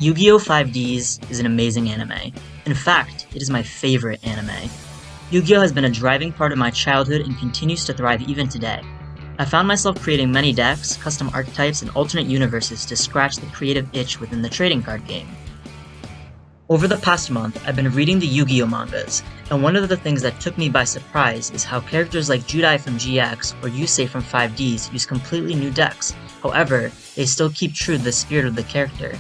Yu-Gi-Oh! 5Ds is an amazing anime. In fact, it is my favorite anime. Yu-Gi-Oh! Has been a driving part of my childhood and continues to thrive even today. I found myself creating many decks, custom archetypes, and alternate universes to scratch the creative itch within the trading card game. Over the past month, I've been reading the Yu-Gi-Oh! Mangas, and one of the things that took me by surprise is how characters like Julian from GX or Yusei from 5Ds use completely new decks. However, they still keep true to the spirit of the character.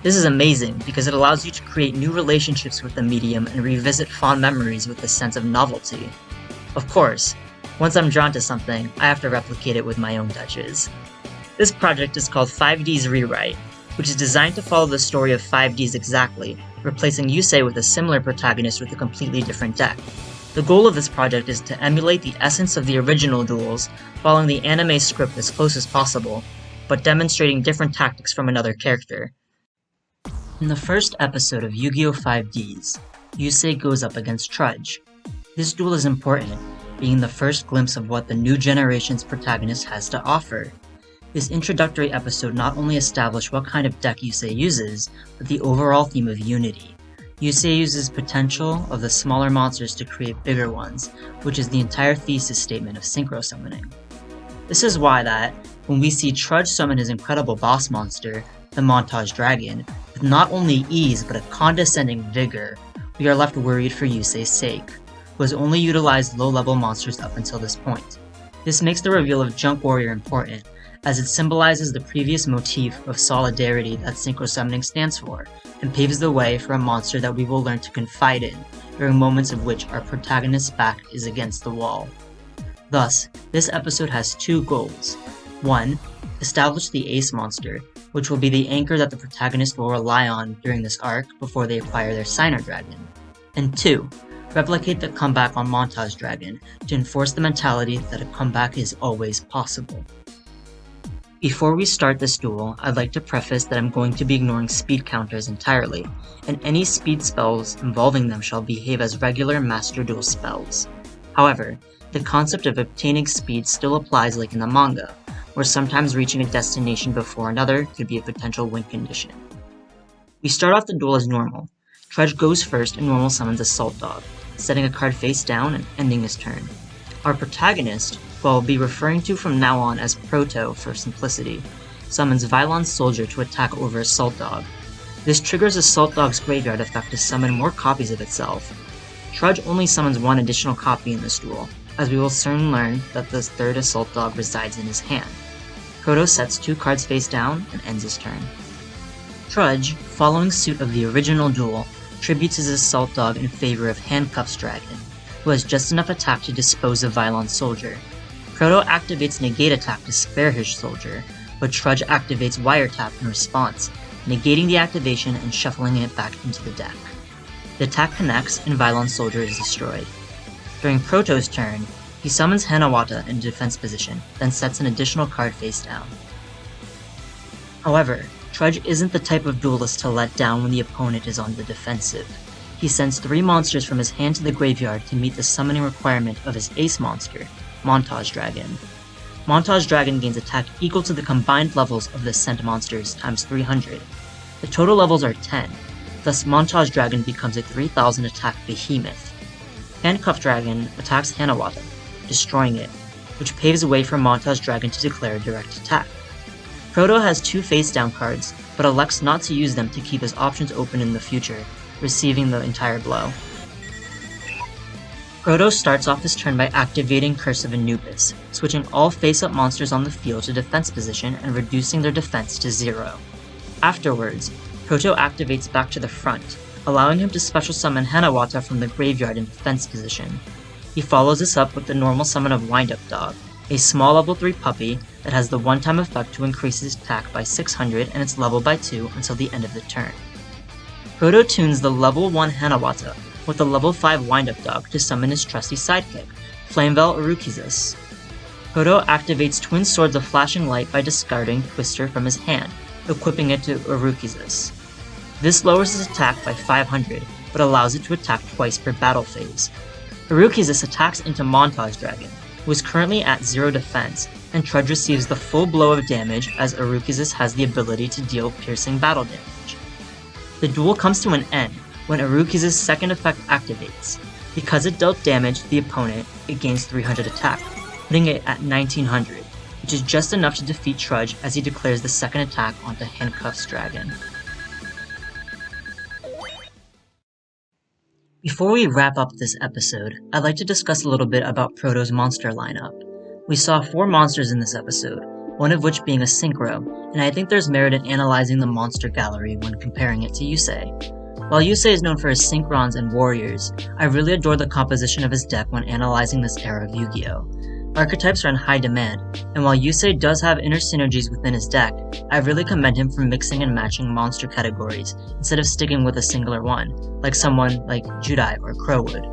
This is amazing because it allows you to create new relationships with the medium and revisit fond memories with a sense of novelty. Of course, once I'm drawn to something, I have to replicate it with my own touches. This project is called 5Ds Rewrite, which is designed to follow the story of 5Ds exactly, replacing Yusei with a similar protagonist with a completely different deck. The goal of this project is to emulate the essence of the original duels, following the anime script as close as possible, but demonstrating different tactics from another character. In the first episode of Yu-Gi-Oh! 5Ds, Yusei goes up against Trudge. This duel is important, being the first glimpse of what the new generation's protagonist has to offer. This introductory episode not only established what kind of deck Yusei uses, but the overall theme of unity. Yusei uses potential of the smaller monsters to create bigger ones, which is the entire thesis statement of synchro summoning. This is why that, when we see Trudge summon his incredible boss monster, the Montage Dragon, with not only ease but a condescending vigor, we are left worried for Yusei's sake, who has only utilized low-level monsters up until this point. This makes the reveal of Junk Warrior important, as it symbolizes the previous motif of solidarity that synchro summoning stands for, and paves the way for a monster that we will learn to confide in during moments of which our protagonist's back is against the wall. Thus, this episode has two goals. 1. Establish the ace monster, which will be the anchor that the protagonist will rely on during this arc before they acquire their Signer Dragon. And 2. Replicate the comeback on Montage Dragon to enforce the mentality that a comeback is always possible. Before we start this duel, I'd like to preface that I'm going to be ignoring speed counters entirely, and any speed spells involving them shall behave as regular Master Duel spells. However, the concept of obtaining speed still applies like in the manga, where sometimes reaching a destination before another could be a potential win condition. We start off the duel as normal. Trudge goes first and normal summons Assault Dog, setting a card face down and ending his turn. Our protagonist, who I'll be referring to from now on as Proto for simplicity, summons Vylon's Soldier to attack over Assault Dog. This triggers Assault Dog's graveyard effect to summon more copies of itself. Trudge only summons one additional copy in this duel, as we will soon learn that the third Assault Dog resides in his hand. Proto sets 2 cards face down and ends his turn. Trudge, following suit of the original duel, tributes his Assault Dog in favor of Handcuffs Dragon, who has just enough attack to dispose of Vylon's Soldier. Proto activates Negate Attack to spare his Soldier, but Trudge activates Wiretap in response, negating the activation and shuffling it back into the deck. The attack connects and Vylon's Soldier is destroyed. During Proto's turn, he summons Hanawata in defense position, then sets an additional card face down. However, Trudge isn't the type of duelist to let down when the opponent is on the defensive. He sends 3 monsters from his hand to the graveyard to meet the summoning requirement of his ace monster, Montage Dragon. Montage Dragon gains attack equal to the combined levels of the sent monsters times 300. The total levels are 10, thus Montage Dragon becomes a 3000 attack behemoth. Handcuff Dragon attacks Hanawata, destroying it, which paves the way for Montage Dragon to declare a direct attack. Proto has 2 face-down cards, but elects not to use them to keep his options open in the future, receiving the entire blow. Proto starts off his turn by activating Curse of Anubis, switching all face-up monsters on the field to defense position and reducing their defense to 0. Afterwards, Proto activates back to the front, allowing him to special summon Hanawata from the graveyard in defense position. He follows this up with the normal summon of Wind-Up Dog, a small level 3 puppy that has the one-time effect to increase his attack by 600 and its level by 2 until the end of the turn. Proto tunes the level 1 Hanawata with the level 5 Wind-Up Dog to summon his trusty sidekick, Flamevel Urukizus. Proto activates Twin Swords of Flashing Light by discarding Twister from his hand, equipping it to Urukizus. This lowers his attack by 500, but allows it to attack twice per battle phase. Urukizus attacks into Montage Dragon, who is currently at 0 defense, and Trudge receives the full blow of damage as Urukizus has the ability to deal piercing battle damage. The duel comes to an end when Iruki's second effect activates. Because it dealt damage to the opponent, it gains 300 attack, putting it at 1900, which is just enough to defeat Trudge as he declares the second attack onto Handcuff's dragon. Before we wrap up this episode, I'd like to discuss a little bit about Proto's monster lineup. We saw 4 monsters in this episode, one of which being a synchro, and I think there's merit in analyzing the monster gallery when comparing it to Yusei. While Yusei is known for his synchrons and warriors, I really adore the composition of his deck when analyzing this era of Yu-Gi-Oh! Archetypes are in high demand, and while Yusei does have inner synergies within his deck, I really commend him for mixing and matching monster categories instead of sticking with a singular one, like someone like Judai or Crow would.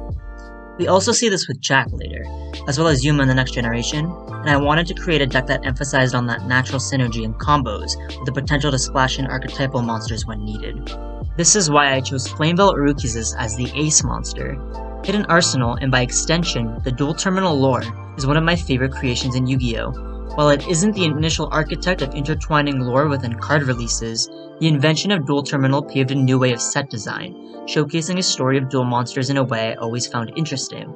We also see this with Jack later, as well as Yuma in the next generation, and I wanted to create a deck that emphasized on that natural synergy and combos with the potential to splash in archetypal monsters when needed. This is why I chose Flamebell Iruki's as the ace monster. Hidden Arsenal, and by extension, the Dual Terminal lore, is one of my favorite creations in Yu-Gi-Oh! While it isn't the initial architect of intertwining lore within card releases, the invention of Dual Terminal paved a new way of set design, showcasing a story of dual monsters in a way I always found interesting.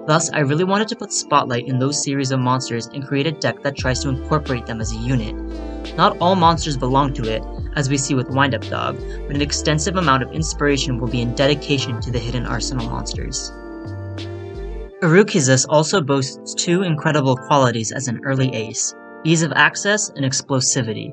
Thus, I really wanted to put spotlight in those series of monsters and create a deck that tries to incorporate them as a unit. Not all monsters belong to it, as we see with Wind-Up Dog, but an extensive amount of inspiration will be in dedication to the Hidden Arsenal monsters. Iruki's also boasts 2 incredible qualities as an early ace: ease of access and explosivity.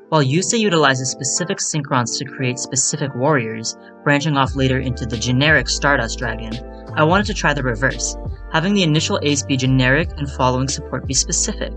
While Yusei utilizes specific synchrons to create specific warriors, branching off later into the generic Stardust Dragon, I wanted to try the reverse, having the initial ace be generic and following support be specific.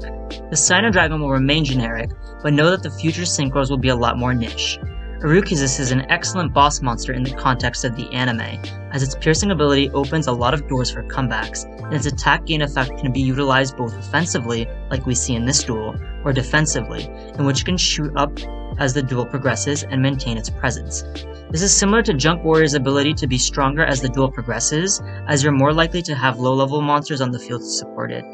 The Sino Dragon will remain generic, but know that the future synchros will be a lot more niche. Iruki's is an excellent boss monster in the context of the anime, as its piercing ability opens a lot of doors for comebacks, and its attack gain effect can be utilized both offensively, like we see in this duel, or defensively, in which it can shoot up as the duel progresses and maintain its presence. This is similar to Junk Warrior's ability to be stronger as the duel progresses, as you're more likely to have low-level monsters on the field to support it.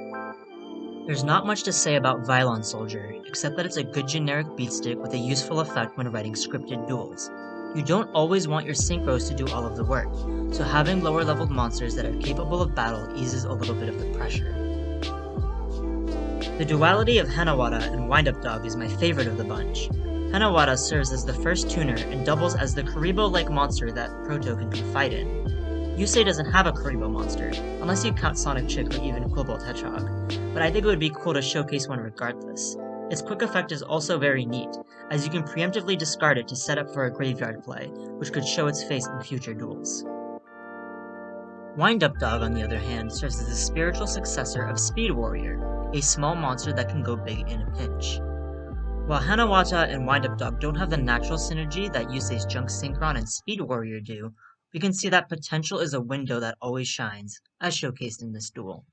There's not much to say about Vylon Soldier, except that it's a good generic beatstick with a useful effect when writing scripted duels. You don't always want your synchros to do all of the work, so having lower-leveled monsters that are capable of battle eases a little bit of the pressure. The duality of Hanawata and Wind-Up Dog is my favorite of the bunch. Hanawata serves as the first tuner and doubles as the Karibo-like monster that Proto can confide in. Yusei doesn't have a Karibo monster, unless you count Sonic Chick or even Cobalt Hedgehog, but I think it would be cool to showcase one regardless. Its quick effect is also very neat, as you can preemptively discard it to set up for a graveyard play, which could show its face in future duels. Wind-Up Dog, on the other hand, serves as the spiritual successor of Speed Warrior, a small monster that can go big in a pinch. While Hanawata and Wind-Up Dog don't have the natural synergy that Yusei's Junk Synchron and Speed Warrior do, we can see that potential is a window that always shines, as showcased in this duel.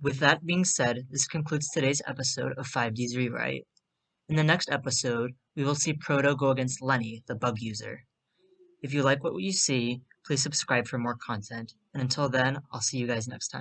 With that being said, this concludes today's episode of 5D's Rewrite. In the next episode, we will see Proto go against Lenny, the bug user. If you like what you see, please subscribe for more content, and until then, I'll see you guys next time.